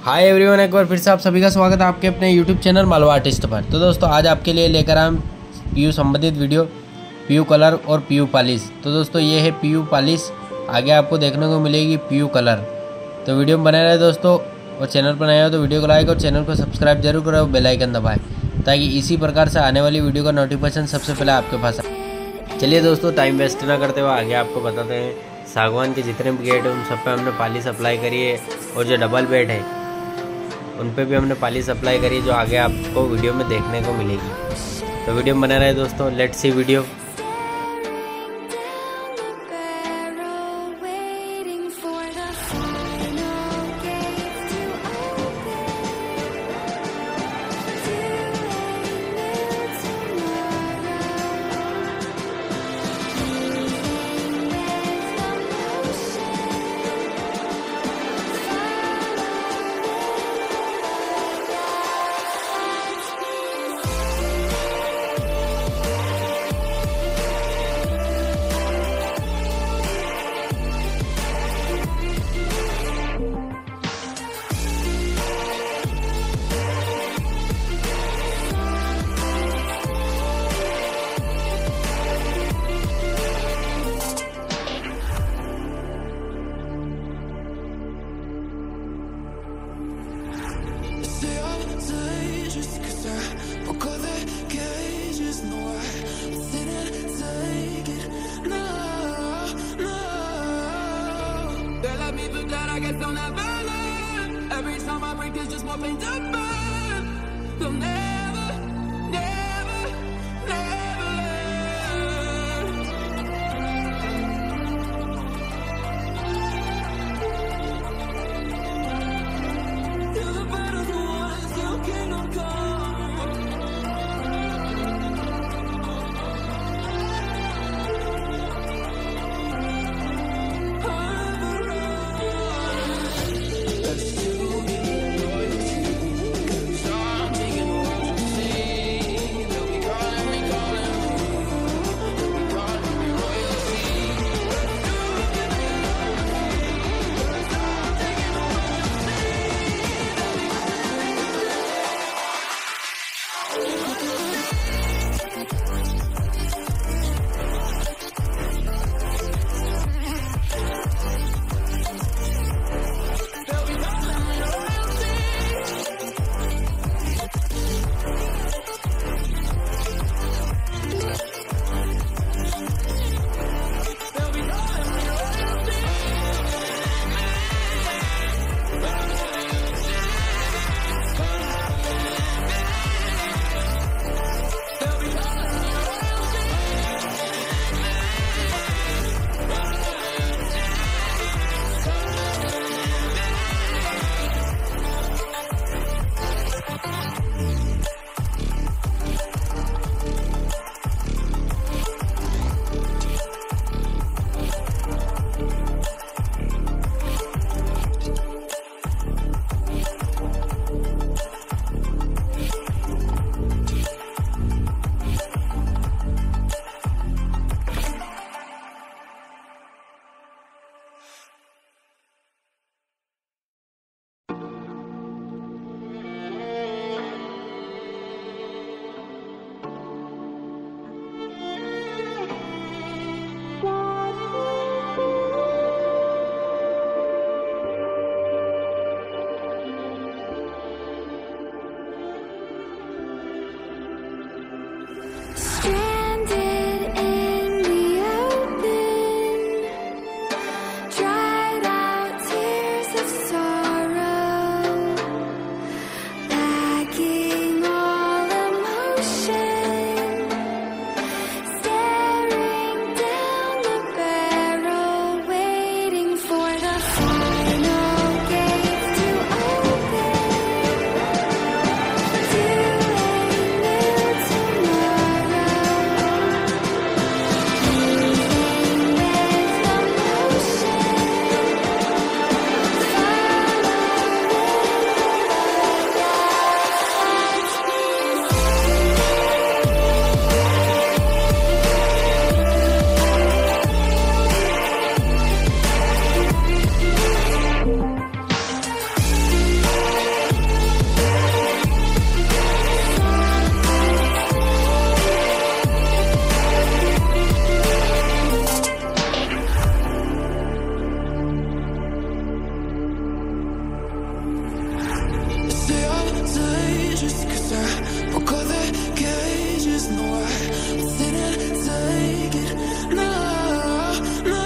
Hi everyone, एक बार फिर से आप सभी का स्वागत है आपके अपने यूट्यूब चैनल मालवा आर्टिस्ट पर। तो दोस्तों आज आपके लिए लेकर आए हम पीयू संबंधित वीडियो, पीयू कलर और पीयू पॉलिश। तो दोस्तों ये है पीयू पॉलिश, आगे आपको देखने को मिलेगी पीयू कलर। तो वीडियो में बने रहे दोस्तों, और चैनल पर नए हो तो वीडियो को लाइक और चैनल को सब्सक्राइब जरूर करें और बेल आइकन दबाएं, ताकि इसी प्रकार से आने वाली वीडियो का नोटिफिकेशन सबसे पहले आपके पास आए। चलिए दोस्तों टाइम वेस्ट ना करते हुए आगे आपको बताते हैं। सागवान के जितने भी गेट हैं उन सब पे हमने पॉलिश अप्लाई करी है, और जो डबल बेड है उन पे भी हमने पॉलिश अप्लाई करी है, जो आगे आपको वीडियो में देखने को मिलेगी। तो वीडियो में बने रहे दोस्तों, let's see video. I guess they'll never learn. Every time I break, there's just more pain to burn. They'll never, never, never learn. Till the battle's won, still kingdom come. contagious, 'cause I broke all the cages. No, I didn't take it. No, no.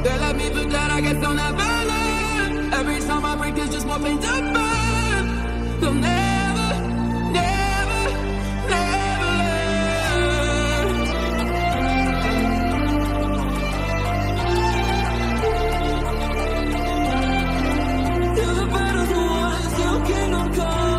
They let me do that, I guess I'll never learn. Every time I break, there's just more pain to burn. They'll never, never, never learn. Till the battle's won, till kingdom come.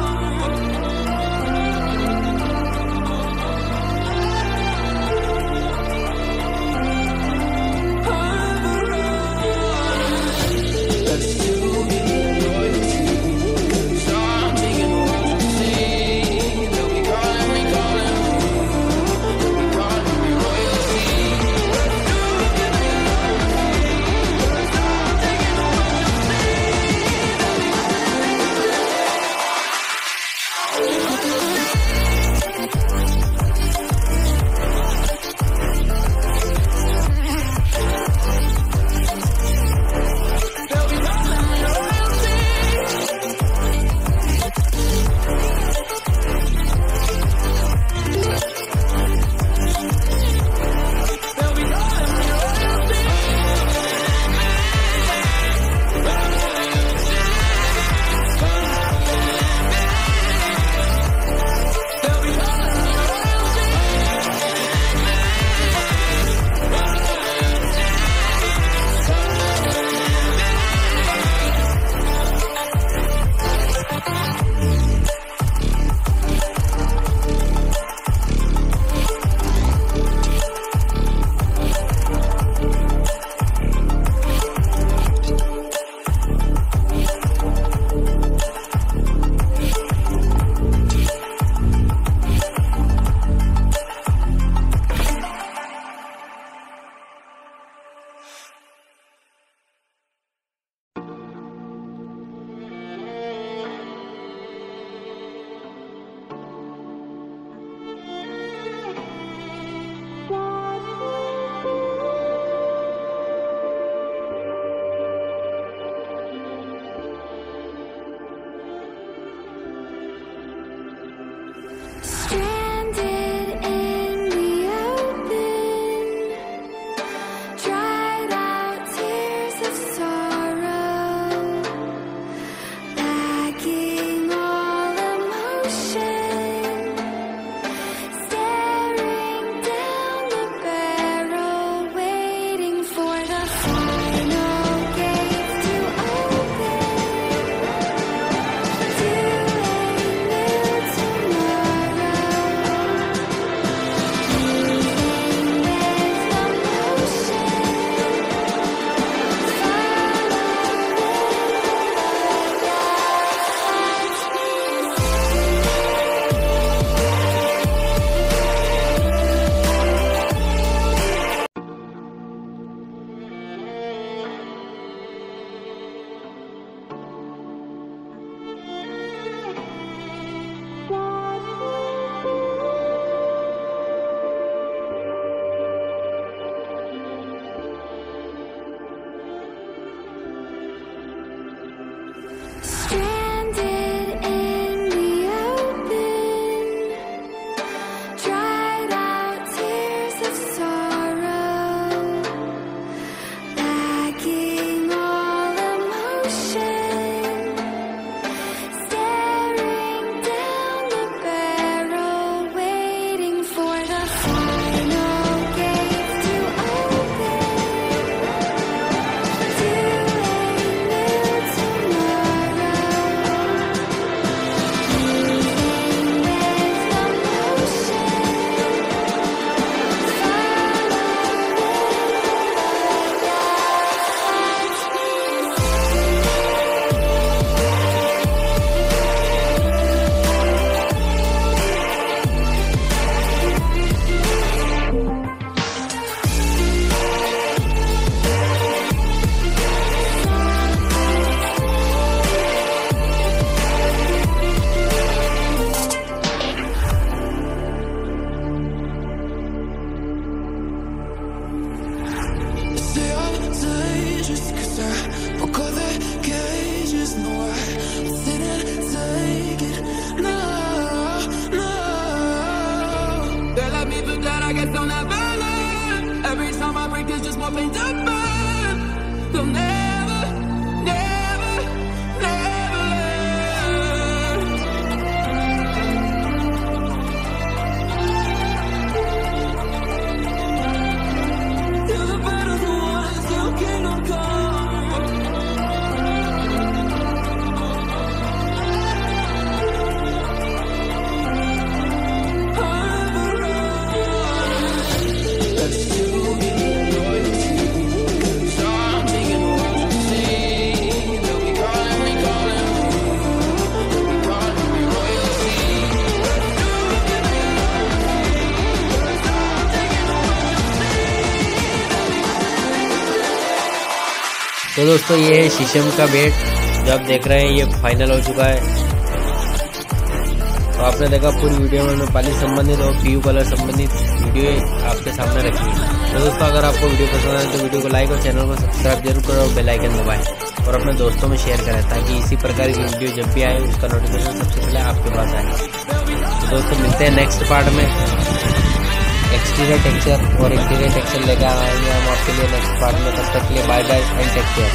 Let's do it, royalty, 'cause I'm taking over. more pain to burn. They'll never, never, never learn. Till the battle's won and still kingdom come. तो दोस्तों ये है शीशम का बेड जो आप देख रहे हैं, ये फाइनल हो चुका है। तो आपने देखा पूरी वीडियो में मैं पालिश संबंधित और पीयू कलर संबंधित वीडियो आपके सामने रखी है। तो दोस्तों अगर आपको वीडियो पसंद आए तो वीडियो को लाइक और चैनल को सब्सक्राइब जरूर करें और बेल आइकन दबाएं और अपने दोस्तों में शेयर करें ताकि इसी प्रकार की वीडियो जब भी आए उसका नोटिफिकेशन सबसे पहले आपके पास आए। तो दोस्तों मिलते हैं नेक्स्ट पार्ट में। एक्सटीरियर टेक्सचर और इंटीरियर टेक्सचर लेकर आएंगे हम आपके लिए नेक्स्ट पार्ट में। तब तक के लिए bye bye and take care.